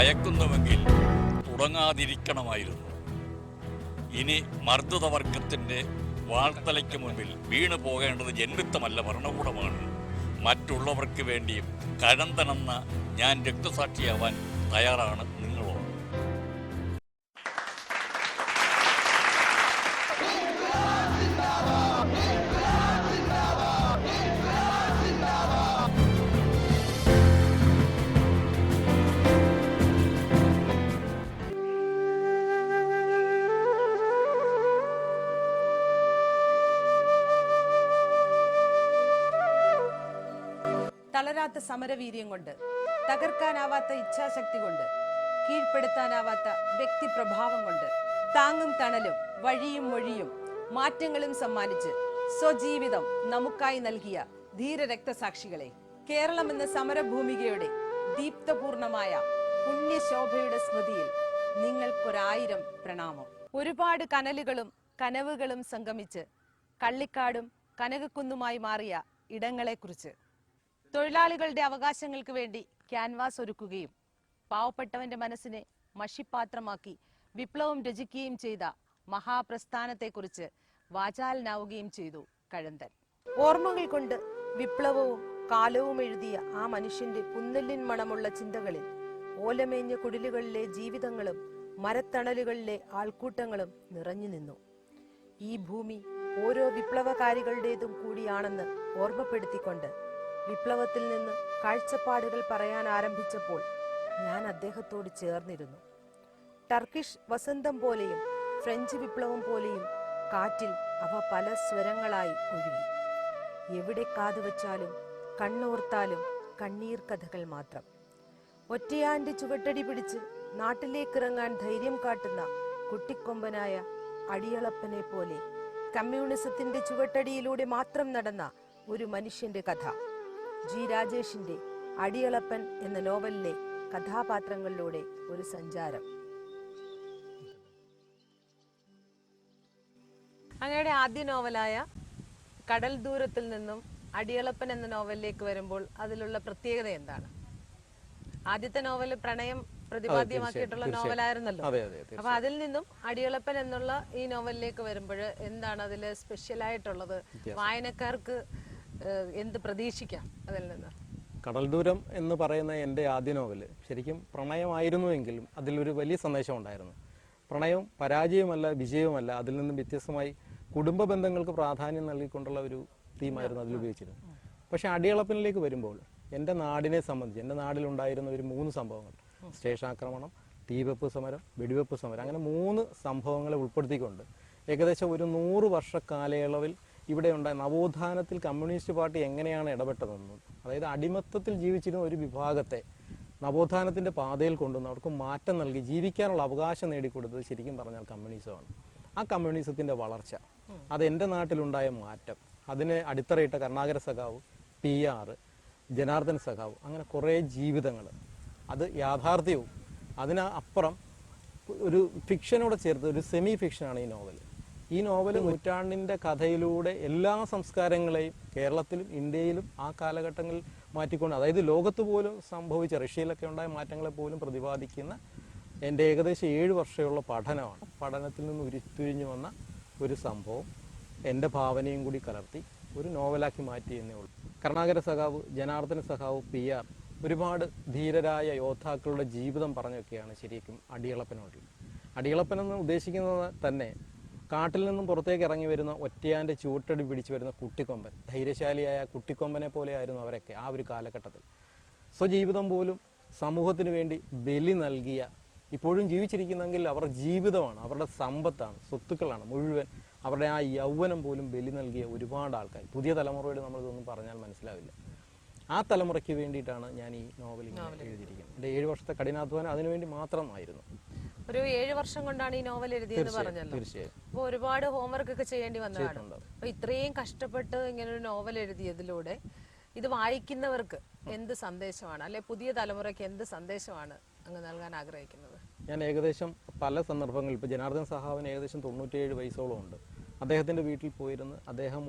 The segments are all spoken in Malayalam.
ഭയക്കുന്നുവെങ്കിൽ തുടങ്ങാതിരിക്കണമായിരുന്നു. ഇനി മർദ്ദിതവർഗത്തിൻ്റെ വാൾത്തലയ്ക്ക് മുൻപിൽ വീണു പോകേണ്ടത് ജന്മിത്തമല്ല, ഭരണകൂടമാണ്. മറ്റുള്ളവർക്ക് വേണ്ടിയും കഴന്തനെന്ന ഞാൻ രക്തസാക്ഷിയാവാൻ തയ്യാറാണ് നിങ്ങളോ. തളരാത്ത സമരവീര്യം കൊണ്ട്, തകർക്കാനാവാത്ത ഇച്ഛാശക്തി കൊണ്ട്, കീഴ്പ്പെടുത്താനാവാത്ത വ്യക്തിപ്രഭാവം കൊണ്ട്, താങ്ങും തണലും വഴിയും മൊഴിയും മാറ്റങ്ങളും സമ്മാനിച്ച് സ്വജീവിതം നമുക്കായി നൽകിയ ധീര രക്തസാക്ഷികളെ, കേരളം എന്ന സമരഭൂമികയുടെ ദീപ്തപൂർണമായ പുണ്യശോഭയുടെ സ്മൃതിയിൽ നിങ്ങൾക്കൊരായിരം പ്രണാമം. ഒരുപാട് കനലുകളും കനവുകളും സംഗമിച്ച് കള്ളിക്കാടും കനകക്കുന്നുമായി മാറിയ ഇടങ്ങളെക്കുറിച്ച്, തൊഴിലാളികളുടെ അവകാശങ്ങൾക്ക് വേണ്ടി ക്യാൻവാസ് ഒരുക്കുകയും പാവപ്പെട്ടവന്റെ മനസ്സിനെ മഷിപ്പാത്രമാക്കി വിപ്ലവം രചിക്കുകയും ചെയ്ത മഹാപ്രസ്ഥാനത്തെക്കുറിച്ച് വാചാലനാവുകയും ചെയ്തു കഴന്തൻ. ഓർമ്മകൾ കൊണ്ട് വിപ്ലവവും കാലവും എഴുതിയ ആ മനുഷ്യന്റെ പുന്നെല്ലിൻ മണമുള്ള ചിന്തകളിൽ ഓലമേഞ്ഞ കുടിലുകളിലെ ജീവിതങ്ങളും മരത്തണലുകളിലെ ആൾക്കൂട്ടങ്ങളും നിറഞ്ഞു നിന്നു. ഈ ഭൂമി ഓരോ വിപ്ലവകാരികളുടേതും കൂടിയാണെന്ന് ഓർമ്മപ്പെടുത്തിക്കൊണ്ട് വിപ്ലവത്തിൽ നിന്ന് കാഴ്ചപ്പാടുകൾ പറയാൻ ആരംഭിച്ചപ്പോൾ ഞാൻ അദ്ദേഹത്തോട് ചേർന്നിരുന്നു. ടർക്കിഷ് വസന്തം പോലെയും ഫ്രഞ്ച് വിപ്ലവം പോലെയും കാറ്റിൽ അവ പല സ്വരങ്ങളായി ഒഴുകി. എവിടെ കാതുവച്ചാലും കണ്ണോർത്താലും കണ്ണീർ കഥകൾ മാത്രം. ഒറ്റയാന്റെ ചുവട്ടടി പിടിച്ച് നാട്ടിലേക്കിറങ്ങാൻ ധൈര്യം കാട്ടുന്ന കുട്ടിക്കൊമ്പനായ അടിയളപ്പനെ പോലെ കമ്മ്യൂണിസത്തിന്റെ ചുവട്ടടിയിലൂടെ മാത്രം നടന്ന ഒരു മനുഷ്യന്റെ കഥ. ജി രാജേഷിന്റെ അടിയളപ്പൻ എന്ന നോവലിലെ കഥാപാത്രങ്ങളിലൂടെ ഒരു സഞ്ചാരം. അങ്ങയുടെ ആദ്യ നോവലായ കടൽ ദൂരത്തിൽ നിന്നും അടിയളപ്പൻ എന്ന നോവലിലേക്ക് വരുമ്പോൾ അതിലുള്ള പ്രത്യേകത എന്താണ്? ആദ്യത്തെ നോവൽ പ്രണയം പ്രതിപാദ്യമാക്കിയിട്ടുള്ള നോവലായിരുന്നല്ലോ. അപ്പൊ അതിൽ നിന്നും അടിയളപ്പൻ എന്നുള്ള ഈ നോവലിലേക്ക് വരുമ്പോൾ എന്താണ് അതിൽ സ്പെഷ്യലായിട്ടുള്ളത്? വായനക്കാർക്ക് എന്ത് പ്രതീക്ഷിക്കാം അതിൽ നിന്ന്? കടൽ ദൂരം എന്ന് പറയുന്ന എൻ്റെ ആദ്യ നോവൽ ശരിക്കും പ്രണയമായിരുന്നുവെങ്കിലും അതിലൊരു വലിയ സന്ദേശം ഉണ്ടായിരുന്നു. പ്രണയം പരാജയമല്ല വിജയവുമല്ല, അതിൽ നിന്നും വ്യത്യസ്തമായി കുടുംബ ബന്ധങ്ങൾക്ക് പ്രാധാന്യം നൽകിക്കൊണ്ടുള്ള ഒരു തീമായിരുന്നു അതിൽ ഉപയോഗിച്ചിരുന്നത്. പക്ഷേ അടിയളപ്പനിലേക്ക് വരുമ്പോൾ എൻ്റെ നാടിനെ സംബന്ധിച്ച് എൻ്റെ നാടിലുണ്ടായിരുന്ന ഒരു 3 സംഭവങ്ങൾ, സ്റ്റേഷനാക്രമണം, തീവെപ്പ് സമരം, വെടിവെപ്പ് സമരം, അങ്ങനെ 3 സംഭവങ്ങളെ ഉൾപ്പെടുത്തിക്കൊണ്ട് ഏകദേശം ഒരു 100 വർഷ കാലയളവിൽ ഇവിടെ ഉണ്ടായ നവോത്ഥാനത്തിൽ കമ്മ്യൂണിസ്റ്റ് പാർട്ടി എങ്ങനെയാണ് ഇടപെട്ടതെന്നും, അതായത് അടിമത്തത്തിൽ ജീവിച്ചിരുന്ന ഒരു വിഭാഗത്തെ നവോത്ഥാനത്തിൻ്റെ പാതയിൽ കൊണ്ടുവന്ന് അവർക്ക് മാറ്റം നൽകി ജീവിക്കാനുള്ള അവകാശം നേടിക്കൊടുത്തത് ശരിക്കും പറഞ്ഞാൽ കമ്മ്യൂണിസമാണ്. ആ കമ്മ്യൂണിസത്തിൻ്റെ വളർച്ച, അത് എൻ്റെ നാട്ടിലുണ്ടായ മാറ്റം, അതിനെ അടിത്തറയിട്ട കരുണാകര സഖാവ്, PR, ജനാർദ്ദൻ സഖാവ്, അങ്ങനെ കുറേ ജീവിതങ്ങൾ, അത് യാഥാർത്ഥ്യവും അതിനപ്പുറം ഒരു ഫിക്ഷനോട് ചേർത്ത് ഒരു സെമി ഫിക്ഷനാണ് ഈ നോവൽ. ഈ നോവൽ നൂറ്റാണ്ടിൻ്റെ കഥയിലൂടെ എല്ലാ സംസ്കാരങ്ങളെയും കേരളത്തിലും ഇന്ത്യയിലും ആ കാലഘട്ടങ്ങളിൽ മാറ്റിക്കൊണ്ട്, അതായത് ലോകത്ത് പോലും സംഭവിച്ച റഷ്യയിലൊക്കെ ഉണ്ടായ മാറ്റങ്ങളെ പോലും പ്രതിപാദിക്കുന്ന എൻ്റെ ഏകദേശം 7 വർഷമുള്ള പഠനമാണ്. പഠനത്തിൽ നിന്ന് ഉരുത്തിരിഞ്ഞു വന്ന ഒരു സംഭവം എൻ്റെ ഭാവനയും കൂടി കലർത്തി ഒരു നോവലാക്കി മാറ്റിയെന്നേ ഉള്ളൂ. കരുണാകര സഖാവ്, ജനാർദ്ദന സഖാവ്, PR, ഒരുപാട് ധീരരായ യോദ്ധാക്കളുടെ ജീവിതം പറഞ്ഞൊക്കെയാണ് ശരിക്കും അടിയളപ്പനോട്. അടിയളപ്പനെന്ന് ഉദ്ദേശിക്കുന്നത് തന്നെ കാട്ടിൽ നിന്നും പുറത്തേക്ക് ഇറങ്ങി വരുന്ന ഒറ്റയാൻ്റെ ചൂട്ടടി പിടിച്ചു വരുന്ന കുട്ടിക്കൊമ്പൻ, ധൈര്യശാലിയായ കുട്ടിക്കൊമ്പനെ പോലെയായിരുന്നു അവരൊക്കെ ആ ഒരു കാലഘട്ടത്തിൽ. സ്വജീവിതം പോലും സമൂഹത്തിന് വേണ്ടി ബലി നൽകിയ, ഇപ്പോഴും ജീവിച്ചിരിക്കുന്നെങ്കിൽ അവരുടെ ജീവിതമാണ്, അവരുടെ സമ്പത്താണ്, സ്വത്തുക്കളാണ് മുഴുവൻ, അവരുടെ ആ യൗവനം പോലും ബലി നൽകിയ ഒരുപാട് ആൾക്കാർ. പുതിയ തലമുറയോട് നമ്മളിതൊന്നും പറഞ്ഞാൽ മനസ്സിലാവില്ല. ആ തലമുറയ്ക്ക് വേണ്ടിയിട്ടാണ് ഞാൻ ഈ നോവൽ എഴുതിയിരിക്കുന്നത്. എൻ്റെ 7 വർഷത്തെ കഠിനാധ്വാനം അതിനുവേണ്ടി മാത്രമായിരുന്നു. ഒരു 7 വർഷം കൊണ്ടാണ് ഈ നോവൽ എഴുതിയെന്ന് പറഞ്ഞല്ലോ. തീർച്ചയായും. അപ്പോൾ ഒരുപാട് ഹോംവർക്ക് ഒക്കെ ചെയ്യേണ്ടി വന്നതാണ്. അപ്പൊ ഇത്രയും കഷ്ടപ്പെട്ട് ഇങ്ങനെ ഒരു നോവൽ എഴുതിയതിലൂടെ ഇത് വായിക്കുന്നവർക്ക് എന്ത് സന്ദേശമാണ്, അല്ലെ പുതിയ തലമുറയ്ക്ക് എന്ത് സന്ദേശമാണ് അങ്ങ് നൽകാൻ ആഗ്രഹിക്കുന്നത്? ഞാൻ ഏകദേശം പല സന്ദർഭങ്ങളിൽ, ഇപ്പോൾ ജനാർദ്ദൻ സഖാവിന് ഏകദേശം 97 വയസ്സോളം ഉണ്ട്. അദ്ദേഹത്തിൻ്റെ വീട്ടിൽ പോയിരുന്ന് അദ്ദേഹം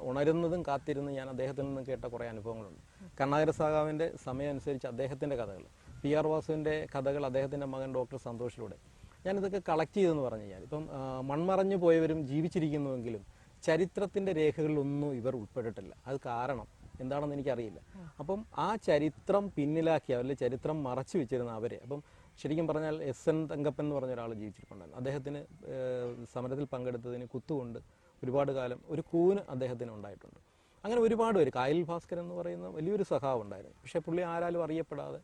ഉണരുന്നതും കാത്തിരുന്ന് ഞാൻ അദ്ദേഹത്തിൽ നിന്ന് കേട്ട കുറേ അനുഭവങ്ങളുണ്ട്. കരുണാകര സഖാവിൻ്റെ സമയം അനുസരിച്ച് അദ്ദേഹത്തിൻ്റെ കഥകൾ, PR വാസുവിൻ്റെ കഥകൾ അദ്ദേഹത്തിൻ്റെ മകൻ ഡോക്ടർ സന്തോഷിലൂടെ ഞാനിതൊക്കെ കളക്ട് ചെയ്തെന്ന് പറഞ്ഞു കഴിഞ്ഞാൽ ഇപ്പം മൺമറഞ്ഞു പോയവരും ജീവിച്ചിരിക്കുന്നുവെങ്കിലും ചരിത്രത്തിൻ്റെ രേഖകളിലൊന്നും ഇവർ ഉൾപ്പെട്ടിട്ടില്ല. അത് കാരണം എന്താണെന്ന് എനിക്കറിയില്ല. അപ്പം ആ ചരിത്രം പിന്നിലാക്കിയ അല്ലെങ്കിൽ ചരിത്രം മറച്ചു വെച്ചിരുന്ന അവരെ അപ്പം ശരിക്കും പറഞ്ഞാൽ SN തങ്കപ്പൻ എന്ന് പറഞ്ഞ ഒരാൾ ജീവിച്ചിട്ടുണ്ടായിരുന്നു. അദ്ദേഹത്തിന് സമരത്തിൽ പങ്കെടുത്തതിന് കുത്തുകൊണ്ട് ഒരുപാട് കാലം ഒരു കൂന് അദ്ദേഹത്തിന് ഉണ്ടായിട്ടുണ്ട്. അങ്ങനെ ഒരുപാട് പേര്, കായൽ ഭാസ്കരൻ എന്ന് പറയുന്ന വലിയൊരു സഖാവ് ഉണ്ടായിരുന്നു. പക്ഷേ പുള്ളി ആരാലും അറിയപ്പെടാതെ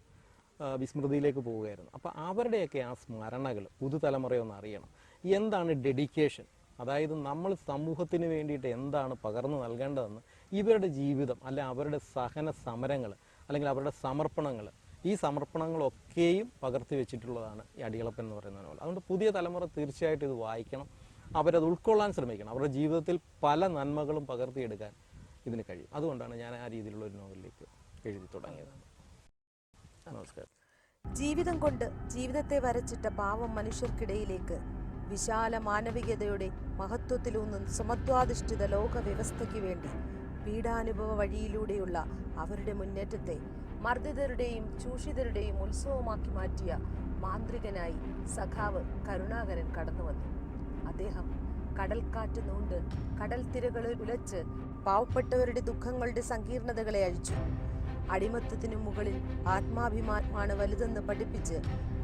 വിസ്മൃതിയിലേക്ക് പോവുകയായിരുന്നു. അപ്പോൾ അവരുടെയൊക്കെ ആ സ്മരണകൾ പുതുതലമുറയൊന്ന് അറിയണം. എന്താണ് ഡെഡിക്കേഷൻ, അതായത് നമ്മൾ സമൂഹത്തിന് വേണ്ടിയിട്ട് എന്താണ് പകർന്നു നൽകേണ്ടതെന്ന് ഇവരുടെ ജീവിതം അല്ലെ അവരുടെ സഹന സമരങ്ങൾ അല്ലെങ്കിൽ അവരുടെ സമർപ്പണങ്ങൾ, ഈ സമർപ്പണങ്ങളൊക്കെയും പകർത്തി വെച്ചിട്ടുള്ളതാണ് ഈ അടിയളപ്പൻ എന്ന് പറയുന്ന നോവൽ. അതുകൊണ്ട് പുതിയ തലമുറ തീർച്ചയായിട്ടും ഇത് വായിക്കണം, അവരത് ഉൾക്കൊള്ളാൻ ശ്രമിക്കണം. അവരുടെ ജീവിതത്തിൽ പല നന്മകളും പകർത്തിയെടുക്കാൻ ഇതിന് കഴിയും. അതുകൊണ്ടാണ് ഞാൻ ആ രീതിയിലുള്ള ഒരു നോവലിലേക്ക് എഴുതി തുടങ്ങിയത്. നമസ്കാരം. ജീവിതം കൊണ്ട് ജീവിതത്തെ വരച്ചിട്ട പാവം മനുഷ്യർക്കിടയിലേക്ക് വിശാല മാനവികതയുടെ മഹത്വത്തിലൂന്നും സമത്വാധിഷ്ഠിത ലോക വ്യവസ്ഥയ്ക്ക് വേണ്ടി പീഡാനുഭവ വഴിയിലൂടെയുള്ള അവരുടെ മുന്നേറ്റത്തെ മർദ്ദിതരുടെയും ചൂഷിതരുടെയും ഉത്സവമാക്കി മാറ്റിയ മാന്ത്രികനായി സഖാവ് കരുണാകരൻ കടന്നു വന്നു. അദ്ദേഹം കടൽക്കാറ്റ് നൂണ്ട് കടൽ തിരകളിൽ ഉലച്ച് പാവപ്പെട്ടവരുടെ ദുഃഖങ്ങളുടെ സങ്കീർണതകളെ അഴിച്ചു. അടിമത്തത്തിനു മുകളിൽ ആത്മാഭിമാനമാണ് വലുതെന്ന് പഠിപ്പിച്ച്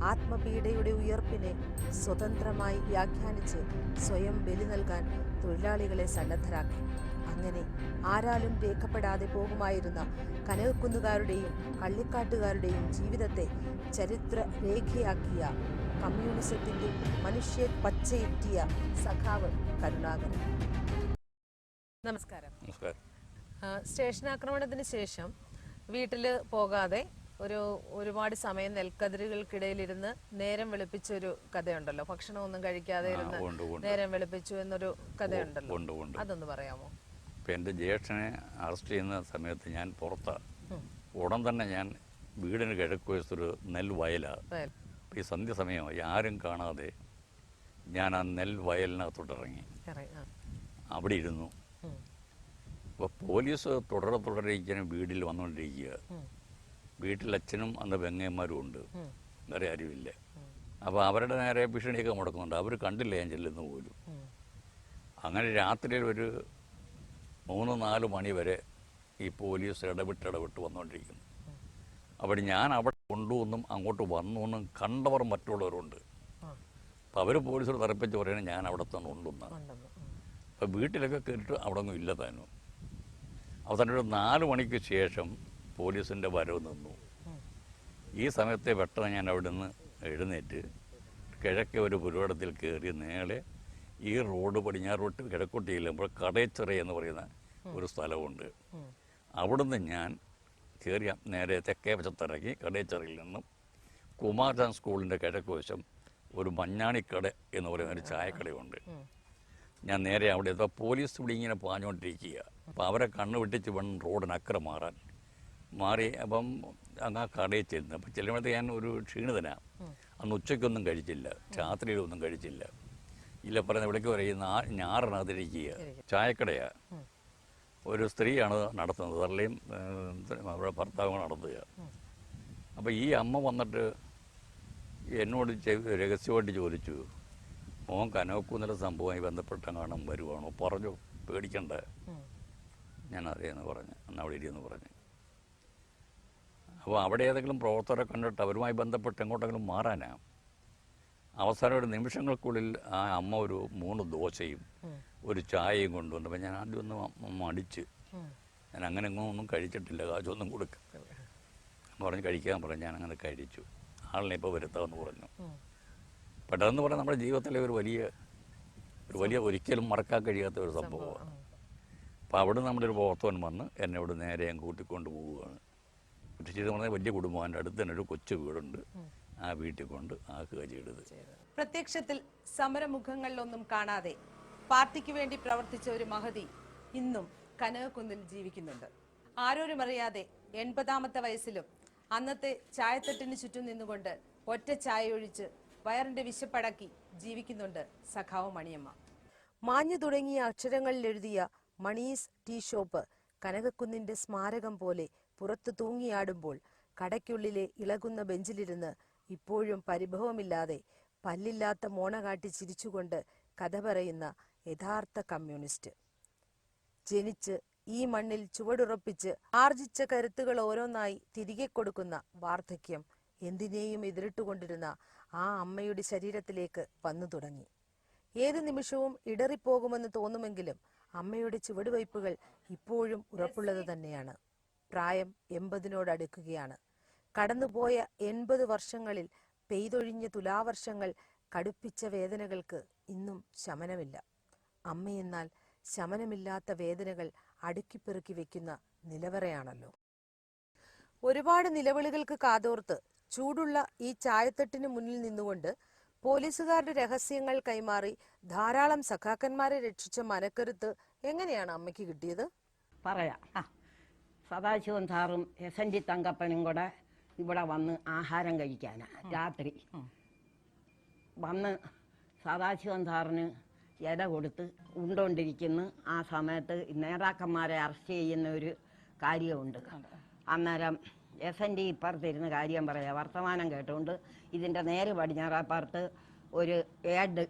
ആത്മപീഡയുടെ ഉയർപ്പിനെ സ്വതന്ത്രമായി വ്യാഖ്യാനിച്ച് സ്വയം ബലി നൽകാൻ തൊഴിലാളികളെ സന്നദ്ധരാക്കി. അങ്ങനെ ആരാലും രേഖപ്പെടാതെ പോകുമായിരുന്ന കനകക്കുന്നുകാരുടെയും കള്ളിക്കാട്ടുകാരുടെയും ജീവിതത്തെ ചരിത്ര രേഖയാക്കിയ കമ്മ്യൂണിസത്തിന്റെ മനുഷ്യ പച്ചയെറ്റിയ സഖാവ് കരുണാകരൻ. നമസ്കാരം. നമസ്കാരം. സ്റ്റേഷൻ ആക്രമണത്തിന് ശേഷം വീട്ടിൽ പോകാതെ ഒരുപാട് സമയം നെൽക്കതിരുകൾക്കിടയിലിരുന്ന് നേരം വെളുപ്പിച്ചൊരു കഥയുണ്ടല്ലോ, ഭക്ഷണമൊന്നും കഴിക്കാതെ ഇരുന്ന് നേരം വെളുപ്പിച്ചു എന്നൊരു കഥയുണ്ടല്ലോ, അതൊന്ന് പറയാമോ? ഇപ്പം എൻ്റെ ജ്യേഷ്ഠനെ അറസ്റ്റ് ചെയ്യുന്ന സമയത്ത് ഞാൻ പുറത്താണ്. ഉടൻ തന്നെ ഞാൻ വീടിന് കിഴക്ക് വശത്തൊരു നെൽവയലാണ്. ഈ സന്ധ്യ സമയമായി ആരും കാണാതെ ഞാൻ ആ നെൽവയലിനകത്തോട്ട് ഇറങ്ങി അവിടെ ഇരുന്നു. അപ്പോൾ പോലീസ് തുടരെ ഇങ്ങനെ വീട്ടിൽ വന്നുകൊണ്ടിരിക്കുക. വീട്ടിൽ അച്ഛനും അന്ന് പെങ്ങന്മാരും ഉണ്ട്, വേറെ ആരുമില്ല. അപ്പോൾ അവരുടെ നേരെ ഭീഷണിയൊക്കെ മുടക്കുന്നുണ്ട്. അവർ കണ്ടില്ല ഞാൻ ചെല്ലുന്ന പോലും. അങ്ങനെ രാത്രിയിൽ ഒരു 3-4 മണി വരെ ഈ പോലീസ് ഇടവിട്ട് വന്നുകൊണ്ടിരിക്കുന്നു. അപ്പോൾ ഞാൻ അവിടെ കൊണ്ടുവന്നും അങ്ങോട്ട് വന്നു എന്നും കണ്ടവർ മറ്റുള്ളവരുണ്ട്. അപ്പോൾ അവർ പോലീസിൽ തറപ്പിച്ച് പറയുന്നത് ഞാൻ അവിടെ തന്നെ ഉണ്ടെന്നാണ്. അപ്പോൾ വീട്ടിലൊക്കെ കയറിയിട്ട് അവിടെ ഒന്നും ഇല്ല താനും. അവസാനം ഒരു 4 മണിക്ക് ശേഷം പോലീസിൻ്റെ വരവ് നിന്നു. ഈ സമയത്തെ പെട്ടെന്ന് ഞാൻ അവിടെ നിന്ന് എഴുന്നേറ്റ് കിഴക്കേ ഒരു പുരയിടത്തിൽ കയറി നേരെ ഈ റോഡ് പടിഞ്ഞാറ് റോട്ട് കിഴക്കോട്ട് ചെല്ലുമ്പോൾ കടേച്ചിറ എന്ന് പറയുന്ന ഒരു സ്ഥലമുണ്ട്. അവിടുന്ന് ഞാൻ കയറിയ നേരെ തെക്കേ വശത്തിറങ്ങി കടേച്ചിറയിൽ നിന്നും കുമാരൻ സ്കൂളിൻ്റെ കിഴക്ക് വശം ഒരു മഞ്ഞാണിക്കട എന്ന് പറയുന്ന ഒരു ചായക്കടയുണ്ട്. ഞാൻ നേരെ അവിടെ എത്തുക. പോലീസ് ഇവിടെ ഇങ്ങനെ പാഞ്ഞുകൊണ്ടിരിക്കുക. അപ്പം അവരെ കണ്ണു വെട്ടിച്ച് വേണം റോഡിനക്കരെ മാറി. അപ്പം അങ്ങ് ആ കടയിൽ ചെന്ന് അപ്പം ചെല്ലുമ്പോഴത്തെ ഞാൻ ഒരു ക്ഷീണിതനാണ്. അന്ന് ഉച്ചയ്ക്കൊന്നും കഴിച്ചില്ല, രാത്രിയിലൊന്നും കഴിച്ചില്ല. ഇല്ല പറയുന്ന ഇവിടേക്ക് പറയും ഞാറിനകത്തിരിക്കുക. ചായക്കടയാണ്. ഒരു സ്ത്രീയാണ് നടത്തുന്നത്, തള്ളയും അവരുടെ ഭർത്താവും നടത്തുക. അപ്പോൾ ഈ അമ്മ വന്നിട്ട് എന്നോട് രഹസ്യമായിട്ട് ചോദിച്ചു, മോൻ കനകക്കുന്നിലെ സംഭവമായി ബന്ധപ്പെട്ടെങ്ങാനും വരുവാണോ? പറഞ്ഞു, പേടിക്കണ്ട. ഞാൻ അറിയാമെന്ന് പറഞ്ഞു. അന്ന് അവിടെ ഇരിയെന്ന് പറഞ്ഞു. അപ്പോൾ അവിടെ ഏതെങ്കിലും പ്രവർത്തകരെ കണ്ടിട്ട് അവരുമായി ബന്ധപ്പെട്ട് എങ്ങോട്ടെങ്കിലും മാറാനാണ്. അവസാനം ഒരു നിമിഷങ്ങൾക്കുള്ളിൽ ആ അമ്മ ഒരു 3 ദോശയും ഒരു ചായയും കൊണ്ടുവന്നു. അപ്പം ഞാൻ ആദ്യം ഒന്ന് മടിച്ച്, ഞാൻ അങ്ങനെ ഒന്നും കഴിച്ചിട്ടില്ല, കാശൊന്നും കൊടുക്കുക പറഞ്ഞ് കഴിക്കാൻ പറഞ്ഞു. ഞാനങ്ങനെ കഴിച്ചു. ആളിനെ ഇപ്പോൾ വരുത്താമെന്ന് പറഞ്ഞു. പെട്ടെന്ന് പറഞ്ഞാൽ നമ്മുടെ ജീവിതത്തിലെ ഒരു വലിയ ഒരിക്കലും മറക്കാൻ കഴിയാത്ത ഒരു സംഭവമാണ്. അപ്പോൾ അവിടെ നമ്മളൊരു പ്രവർത്തകൻ വന്ന് എന്നെ ഇവിടെ നേരെ ഞാൻ കൂട്ടിക്കൊണ്ട് പോവുകയാണ്. ചെയ്ത് പറഞ്ഞാൽ വലിയ കുടുംബം, എൻ്റെ അടുത്ത് തന്നെ ഒരു കൊച്ചു വീടുണ്ട്. ആ വീട്ടിൽ കൊണ്ട് ആക്കുക ചെയ്തത്. പ്രത്യക്ഷത്തിൽ സമരമുഖങ്ങളിലൊന്നും കാണാതെ പാർട്ടിക്ക് വേണ്ടി പ്രവർത്തിച്ച ഒരു മഹതി ഇന്നും കനകക്കുന്നിൽ ജീവിക്കുന്നുണ്ട്. ആരോരും അറിയാതെ 80ാമത്തെ വയസ്സിലും അന്നത്തെ ചായത്തട്ടിന് ചുറ്റും നിന്നുകൊണ്ട് ഒറ്റ ചായ ഒഴിച്ച് വയറിന്റെ വിശപ്പടക്കി ജീവിക്കുന്നുണ്ട് സഖാവ് മണിയമ്മ. മാഞ്ഞു തുടങ്ങിയ അക്ഷരങ്ങളിൽ എഴുതിയ മണീസ് ടീ ഷോപ്പ് കനകക്കുന്നിന്റെ സ്മാരകം പോലെ പുറത്തു തൂങ്ങിയാടുമ്പോൾ കടയ്ക്കുള്ളിലെ ഇളകുന്ന ബെഞ്ചിലിരുന്ന് ഇപ്പോഴും പരിഭവമില്ലാതെ പല്ലില്ലാത്ത മോണ കാട്ടി ചിരിച്ചുകൊണ്ട് കഥ പറയുന്ന യഥാർത്ഥ കമ്മ്യൂണിസ്റ്റ്. ജനിച്ച് ഈ മണ്ണിൽ ചുവടുറപ്പിച്ച് ആർജിച്ച കരുത്തുകൾ ഓരോന്നായി തിരികെ കൊടുക്കുന്ന വാർദ്ധക്യം എന്തിനേയും എതിരിട്ടുകൊണ്ടിരുന്ന ആ അമ്മയുടെ ശരീരത്തിലേക്ക് വന്നു തുടങ്ങി. ഏത് നിമിഷവും ഇടറിപ്പോകുമെന്ന് തോന്നുമെങ്കിലും അമ്മയുടെ ചുവടുവയ്പ്പുകൾ ഇപ്പോഴും ഉറപ്പുള്ളത് തന്നെയാണ്. പ്രായം 80-നോടടുക്കുകയാണ്. കടന്നുപോയ 80 വർഷങ്ങളിൽ പെയ്തൊഴിഞ്ഞ തുലാവർഷങ്ങൾ കടുപ്പിച്ച വേദനകൾക്ക് ഇന്നും ശമനമില്ല. അമ്മയെന്നാൽ ശമനമില്ലാത്ത വേദനകൾ അടുക്കിപ്പെറുക്കി വെക്കുന്ന നിലവറയാണല്ലോ. ഒരുപാട് നിലവിളികൾക്ക് കാതോർത്ത് ചൂടുള്ള ഈ ചായത്തട്ടിന് മുന്നിൽ നിന്നുകൊണ്ട് പോലീസുകാരുടെ രഹസ്യങ്ങൾ കൈമാറി ധാരാളം സഖാക്കന്മാരെ രക്ഷിച്ച മനക്കരുത്ത് എങ്ങനെയാണ് അമ്മയ്ക്ക് കിട്ടിയത്? പറയാം. സദാശിവൻ സാറും SND തങ്കപ്പനും കൂടെ ഇവിടെ വന്ന് ആഹാരം കഴിക്കാനാ. രാത്രി വന്ന് സദാശിവൻ സാറിന് ഇല കൊടുത്ത് ഉണ്ടോണ്ടിരിക്കുന്നു. ആ സമയത്ത് നേതാക്കന്മാരെ അറസ്റ്റ് ചെയ്യുന്ന ഒരു കാര്യമുണ്ട്. അന്നേരം SND ഇപ്പുറത്തിരുന്ന് കാര്യം പറയാം. വർത്തമാനം കേട്ടുകൊണ്ട് ഇതിൻ്റെ നേരെ പടിഞ്ഞാറാപ്പുറത്ത് ഒരു ഏഡ്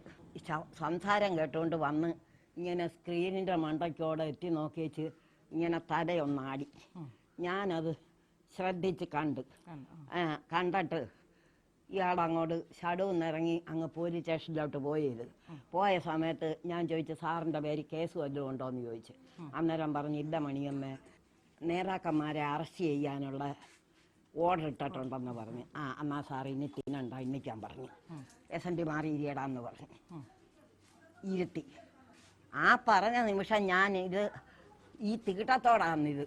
സംസാരം കേട്ടുകൊണ്ട് വന്ന് ഇങ്ങനെ സ്ക്രീനിൻ്റെ മണ്ടയ്ക്കോടെ എത്തി നോക്കിയേച്ച് ഇങ്ങനെ തലയൊന്നാടി. ഞാനത് ശ്രദ്ധിച്ച് കണ്ടിട്ട് ഇയാളങ്ങോട്ട് ഷടൂന്നിറങ്ങി അങ്ങ് പോലീസ് സ്റ്റേഷനിലോട്ട് പോയ സമയത്ത് ഞാൻ ചോദിച്ചു, സാറിൻ്റെ പേര് കേസ് വല്ലതും ഉണ്ടോയെന്ന് ചോദിച്ചു. അന്നേരം പറഞ്ഞു, ഇല്ല മണിയമ്മേ, നേതാക്കന്മാരെ അറസ്റ്റ് ചെയ്യാനുള്ള ഓർഡർ ഇട്ടിട്ടുണ്ടെന്ന് പറഞ്ഞു. എന്നാൽ സാർ ഇനി തിന്നണ്ട, ഇന്നിക്കാൻ പറഞ്ഞു. SND മാറി ഇരിയടാന്ന് പറഞ്ഞു. ഇരുത്തി. ആ പറഞ്ഞ നിമിഷം ഞാൻ ഈ തീട്ടത്തോടാണിത്.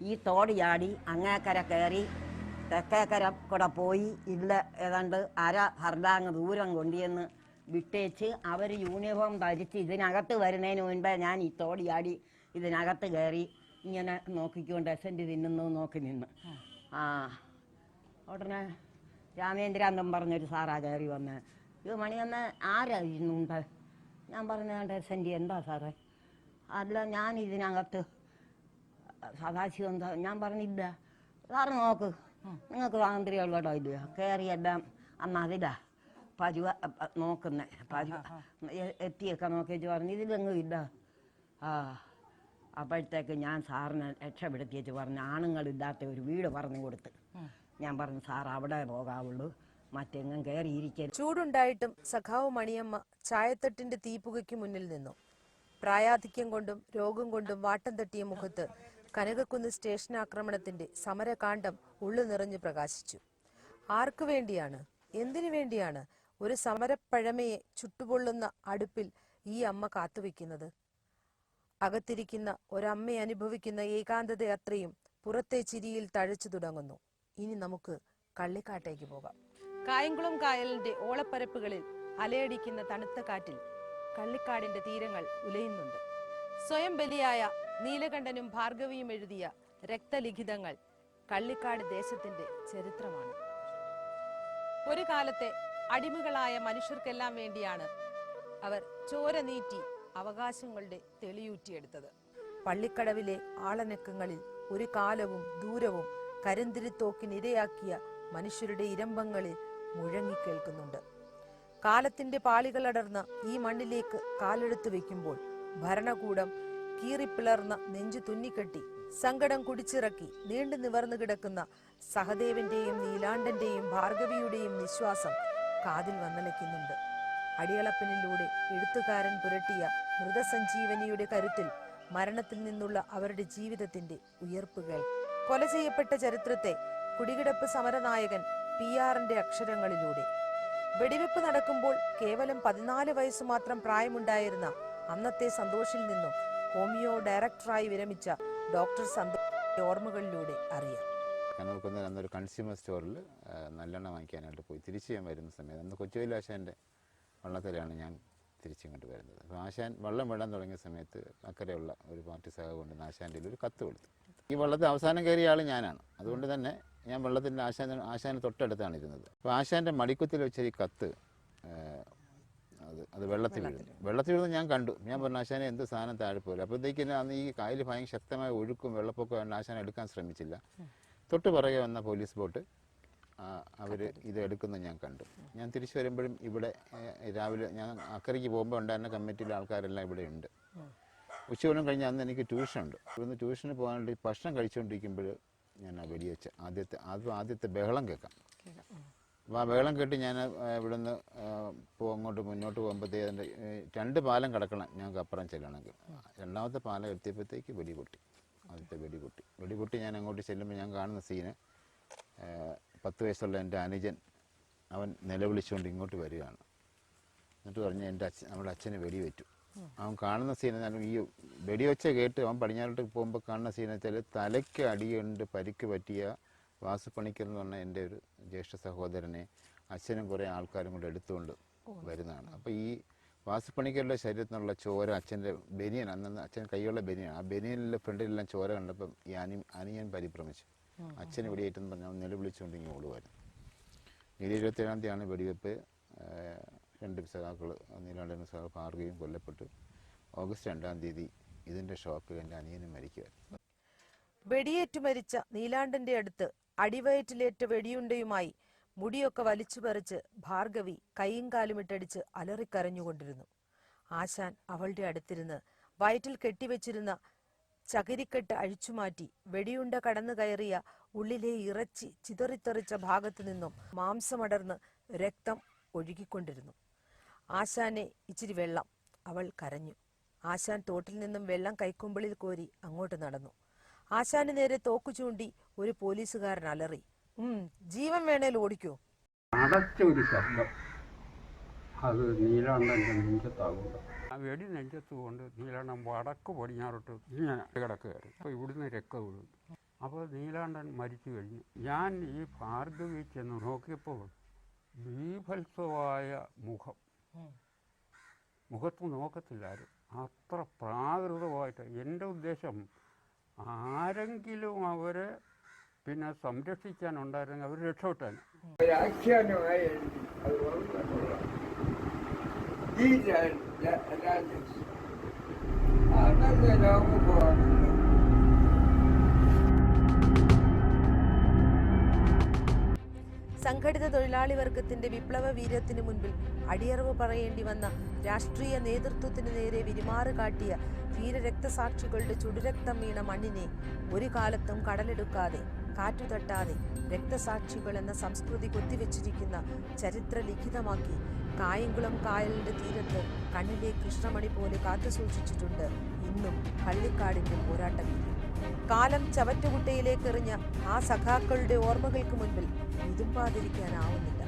ഈ തോട് ചാടി അങ്ങേക്കര കയറി തെക്കേക്കര കൂടെ പോയി ഏതാണ്ട് അര ഹർദാങ് ദൂരം കൊണ്ടുവന്ന് വിട്ടേച്ച് അവർ യൂണിഫോം ധരിച്ച് ഇതിനകത്ത് വരുന്നതിന് മുൻപേ ഞാൻ ഈ തോട് ചാടി ഇതിനകത്ത് കയറി ഇങ്ങനെ നോക്കിക്കൊണ്ട് SND തിന്നുന്നു നോക്കി നിന്ന്. ഉടനെ രാമേന്ദ്രൻ പറഞ്ഞൊരു സാറാ കയറി വന്ന്, ഇത് മണിയൊന്ന് ആരാ ഇരുന്നുണ്ട്? ഞാൻ പറഞ്ഞ SND. എന്താ സാറേ? അല്ല, ഞാൻ ഇതിനകത്ത് സദാശിവം. ഞാൻ പറഞ്ഞില്ല. സാറ് നോക്ക്, നിങ്ങൾക്ക് സ്വാതന്ത്ര്യമുള്ളടോ ഇല്ല, കയറിയെല്ലാം അന്ന് അതിലാ നോക്കുന്നേ. എത്തിയൊക്കെ നോക്കിച്ച് പറഞ്ഞു ഇതിലെങ്ങും ഇല്ല. അപ്പോഴത്തേക്ക് ഞാൻ സാറിനെ രക്ഷപ്പെടുത്തിയേച്ച് പറഞ്ഞു, ആണുങ്ങളില്ലാത്ത ഒരു വീട് പറഞ്ഞു കൊടുത്ത്. ഞാൻ പറഞ്ഞു, സാർ അവിടെ പോകാവുള്ളൂ, മറ്റെങ്ങും കയറിയിരിക്കരുത്. ചൂടുണ്ടായിട്ടും സഖാവ് മണിയമ്മ ചായത്തട്ടിന്റെ തീപ്പുകയ്ക്ക് മുന്നിൽ നിന്നു. പ്രായാധിക്യം കൊണ്ടും രോഗം കൊണ്ടും വാട്ടം തട്ടിയ മുഖത്ത് കനകക്കുന്ന് സ്റ്റേഷൻ ആക്രമണത്തിന്റെ സമരകാണ്ഡം ഉള്ളു നിറഞ്ഞു പ്രകാശിച്ചു. ആർക്കു വേണ്ടിയാണ്, എന്തിനു വേണ്ടിയാണ് ഒരു സമരപ്പഴമയെ ചുട്ടുപൊള്ളുന്ന അടുപ്പിൽ ഈ അമ്മ കാത്തുവെക്കുന്നത്? അകത്തിരിക്കുന്ന ഒരമ്മ അനുഭവിക്കുന്ന ഏകാന്തത അത്രയും പുറത്തെ ചിരിയിൽ തഴച്ചു തുടങ്ങുന്നു. ഇനി നമുക്ക് കള്ളിക്കാട്ടേക്ക് പോകാം. കായംകുളം കായലിന്റെ ഓളപ്പരപ്പുകളിൽ അലയടിക്കുന്ന തണുത്ത കാറ്റിൽ കള്ളിക്കാടിന്റെ തീരങ്ങൾ ഉലയുന്നുണ്ട്. സ്വയം ബലിയായ നീലകണ്ഠനും ഭാർഗവിയും എഴുതിയ രക്തലിഖിതങ്ങൾ കള്ളിക്കാട് ദേശത്തിന്റെ ചരിത്രമാണ്. ഒരു കാലത്തെ അടിമകളായ മനുഷ്യർക്കെല്ലാം വേണ്ടിയാണ് അവർ ചോര നീറ്റി അവകാശങ്ങളുടെ തെളിയൂറ്റിയെടുത്തത്. പള്ളിക്കടവിലെ ആളനക്കങ്ങളിൽ ഒരു കാലവും ദൂരവും കരിന്തിരിത്തോക്കിനിരയാക്കിയ മനുഷ്യരുടെ ഇരമ്പങ്ങളിൽ മുഴങ്ങിക്കേൾക്കുന്നുണ്ട്. കാലത്തിന്റെ പാളികളടർന്ന ഈ മണ്ണിലേക്ക് കാലെടുത്തു വെക്കുമ്പോൾ ഭരണകൂടം കീറിപ്പിളർന്ന നെഞ്ചു തുന്നിക്കെട്ടി സങ്കടം കുടിച്ചിറക്കി നീണ്ടു നിവർന്നു കിടക്കുന്ന സഹദേവന്റെയും നീലാണ്ടന്റെയും ഭാർഗവിയുടെയും നിശ്വാസം കാതിൽ വന്നലയ്ക്കുന്നുണ്ട്. അടിയളപ്പനിലൂടെ എഴുത്തുകാരൻ പുരട്ടിയ മൃതസഞ്ജീവനിയുടെ കരുത്തിൽ മരണത്തിൽ നിന്നുള്ള അവരുടെ ജീവിതത്തിന്റെ ഉയർപ്പുകൾ. കൊല ചെയ്യപ്പെട്ട ചരിത്രത്തെ കുടികിടപ്പ് സമരനായകൻ PR-ന്റെ അക്ഷരങ്ങളിലൂടെ. വെടിവെപ്പ് നടക്കുമ്പോൾ കേവലം 14 വയസ്സ് മാത്രം പ്രായമുണ്ടായിരുന്ന അന്നത്തെ സന്തോഷിൽ നിന്നും ഹോമിയോ ഡയറക്ടറായി വിരമിച്ച ഡോക്ടർ സന്തോഷിന്റെ ഓർമ്മകളിലൂടെ അറിയാം. കനകക്കുന്നിൽ അന്നൊരു കൺസ്യൂമർ സ്റ്റോറിൽ നല്ലെണ്ണ വാങ്ങിക്കാനായിട്ട് പോയി തിരിച്ച് ഞാൻ വരുന്ന സമയത്ത് അന്ന് കൊച്ചുവേലി ആശാൻ്റെ വള്ളത്തിലാണ് ഞാൻ തിരിച്ചിങ്ങോട്ട് വരുന്നത്. അപ്പോൾ ആശാൻ വള്ളം വിടാൻ തുടങ്ങിയ സമയത്ത് അക്കരെയുള്ള ഒരു പാർട്ടി സഹ കൊണ്ട് ആശാൻ്റെ ഒരു കത്ത് കൊടുത്തു. ഈ വള്ളത്തിൽ അവസാനം കയറിയ ആൾ ഞാനാണ്. അതുകൊണ്ട് തന്നെ ഞാൻ വെള്ളത്തിൻ്റെ ആശാന് തൊട്ടടുത്താണ് ഇരുന്നത്. അപ്പോൾ ആശാൻ്റെ മടിക്കുത്തിൽ വെച്ച ഈ കത്ത് അത് വെള്ളത്തിൽ വീഴുന്നു ഞാൻ കണ്ടു. ഞാൻ പറഞ്ഞു, ആശാനെ എന്ത് സാധനം താഴെ പോലും. അപ്പോഴത്തേക്കും അന്ന് ഈ കായൽ ഭയങ്കര ശക്തമായ ഒഴുക്കും വെള്ളപ്പൊക്കവും ആശാൻ എടുക്കാൻ ശ്രമിച്ചില്ല. തൊട്ട് പുറകെ വന്ന പോലീസ് ബോട്ട് അവർ ഇത് എടുക്കുന്നത് ഞാൻ കണ്ടു. ഞാൻ തിരിച്ചു വരുമ്പോഴും ഇവിടെ രാവിലെ ഞാൻ അക്കരയ്ക്ക് പോകുമ്പോൾ ഉണ്ടായിരുന്ന കമ്മിറ്റിയിലെ ആൾക്കാരെല്ലാം ഇവിടെ ഉണ്ട്. ഉച്ചയോളം കഴിഞ്ഞ് അന്ന് എനിക്ക് ട്യൂഷനുണ്ട്. ഇവിടുന്ന് ട്യൂഷന് പോകാൻ വേണ്ടി ഭക്ഷണം കഴിച്ചുകൊണ്ടിരിക്കുമ്പോൾ ഞാൻ ആ വെടിവെച്ച ആദ്യത്തെ ബഹളം കേൾക്കാം. അപ്പോൾ ആ ബഹളം കേട്ട് ഞാൻ ഇവിടുന്ന് അങ്ങോട്ട് മുന്നോട്ട് പോകുമ്പോഴത്തേ അതിൻ്റെ 2 പാലം കിടക്കണം ഞങ്ങൾക്ക് അപ്പുറം ചെല്ലണമെങ്കിൽ. 2ാമത്തെ പാലം എത്തിയപ്പോഴത്തേക്ക് ആദ്യത്തെ വെടിപൊട്ടി ഞാൻ അങ്ങോട്ട് ചെല്ലുമ്പോൾ ഞാൻ കാണുന്ന സീന് 10 വയസ്സുള്ള എൻ്റെ അനുജൻ അവൻ നിലവിളിച്ചുകൊണ്ട് ഇങ്ങോട്ട് വരികയാണ്. എന്നിട്ട് പറഞ്ഞ് നമ്മുടെ അച്ഛന് വെടിവെറ്റു. അവൻ കാണുന്ന സീൻ ഈ വെടിവെച്ച കേട്ട് അവൻ പടിഞ്ഞാറോട്ട് പോകുമ്പോൾ കാണുന്ന സീൻ വെച്ചാൽ തലയ്ക്ക് അടിയുണ്ട് പരിക്ക് പറ്റിയ വാസുപണിക്കർ എന്ന് പറഞ്ഞ എൻ്റെ ഒരു ജ്യേഷ്ഠ സഹോദരനെ അച്ഛനും കുറേ ആൾക്കാരും കൂടെ എടുത്തുകൊണ്ട് വരുന്നതാണ്. അപ്പോൾ ഈ വാസുപണിക്കരുടെ ശരീരത്തിനുള്ള ചോര അച്ഛൻ്റെ ബനിയൻ, അന്ന് അച്ഛൻ കൈയുള്ള ബനിയൻ, ആ ബനിയനിലെ ഫ്രണ്ടിലെല്ലാം ചോര കണ്ടപ്പം ഈ അനിയൻ പരിഭ്രമിച്ചു. അച്ഛന് വെടിയേറ്റെന്ന് പറഞ്ഞാൽ അവൻ നിലവിളിച്ചുകൊണ്ട് ഇങ്ങനെ ഓടുമായിരുന്നു. 27-ാം തീയതിയാണ് വെടിവെപ്പ്. 2 സഖാക്കൾ നീലാണ്ടൻ സഖാവ് ഭാർഗവിയും കൊല്ലപ്പെട്ടു. ഓഗസ്റ്റ് 2-ാം തീയതി ഇതിൻ്റെ ഷോക്കിൽ എൻ്റെ അനിയനും മരിക്കുമായിരുന്നു. വെടിയേറ്റു മരിച്ച നീലാണ്ടന്റെ അടുത്ത് അടിവയറ്റിലേറ്റ വെടിയുണ്ടയുമായി മുടിയൊക്കെ വലിച്ചു പറിച്ച് ഭാർഗവി കൈയും കാലുമിട്ടടിച്ച് അലറിക്കരഞ്ഞുകൊണ്ടിരുന്നു. ആശാൻ അവളുടെ അടുത്തിരുന്ന് വയറ്റിൽ കെട്ടിവെച്ചിരുന്ന ചകിരിക്കെട്ട് അഴിച്ചുമാറ്റി വെടിയുണ്ട കടന്നു കയറിയ ഉള്ളിലെ ഇറച്ചി ചിതറിത്തെറിച്ച ഭാഗത്തു നിന്നും മാംസമടർന്ന് രക്തം ഒഴുകിക്കൊണ്ടിരുന്നു. ആശാനെ ഇച്ചിരി വെള്ളം. അവൾ കരഞ്ഞു. ആശാൻ തോട്ടിൽ നിന്നും വെള്ളം കൈക്കുമ്പിളിൽ കോരി അങ്ങോട്ട് നടന്നു. ആശാന് നേരെ തോക്കു ചൂണ്ടി ഒരു പോലീസുകാരൻ അലറി, ജീവൻ വേണേൽ ഓടിക്കോ. അടച്ചൊരു ശബ്ദം അത് നീലാണ്ടൻ്റെ നെഞ്ചത്താകുമ്പോൾ ആ വെടി നെഞ്ചത്ത് കൊണ്ട് നീലാണ്ടൻ വടക്ക് പടിഞ്ഞാറോട്ട് ഇങ്ങനെ കിടക്കുകയായിരുന്നു. അപ്പോൾ ഇവിടുന്ന് രക്തം ഒഴുകും. അപ്പോൾ നീലാണ്ടൻ മരിച്ചു കഴിഞ്ഞു. ഞാൻ ഈ ഭാർഗവി ചെന്ന് നോക്കിയപ്പോൾ ബീഭത്സമായ മുഖത്ത് നോക്കത്തില്ലായിരുന്നു. അത്ര പ്രാകൃതമായിട്ട്. എൻ്റെ ഉദ്ദേശം ആരെങ്കിലും അവരെ പിന്നെ സംരക്ഷിക്കാനുണ്ടായിരുന്നെങ്കിൽ അവർ രക്ഷപ്പെട്ടാൻ. സംഘടിത തൊഴിലാളി വർഗത്തിന്റെ വിപ്ലവ വീര്യത്തിനു മുൻപിൽ അടിയറവ് പറയേണ്ടി വന്ന രാഷ്ട്രീയ നേതൃത്വത്തിനു നേരെ വിരിമാറ് കാട്ടിയ ധീരരക്തസാക്ഷികളുടെ ചുടുരക്തം വീണ മണ്ണിനെ ഒരു കാലത്തും കടലെടുക്കാതെ കാറ്റുതട്ടാതെ രക്തസാക്ഷികൾ എന്ന സംസ്കൃതി കൊത്തിവെച്ചിരിക്കുന്ന ചരിത്ര ലിഖിതമാക്കി കായംകുളം കായലിന്റെ തീരത്ത് കണ്ണിലെ കൃഷ്ണമണി പോലെ കാത്തുസൂക്ഷിച്ചിട്ടുണ്ട് ഇന്നും കള്ളിക്കാടിന്റെ പോരാട്ടവീര്യം. കാലം ചവറ്റുകുട്ടയിലേക്ക് എറിഞ്ഞ ആ സഖാക്കളുടെ ഓർമ്മകൾക്ക് മുൻപിൽ വിതുമ്പാതിരിക്കാനാവുന്നില്ല.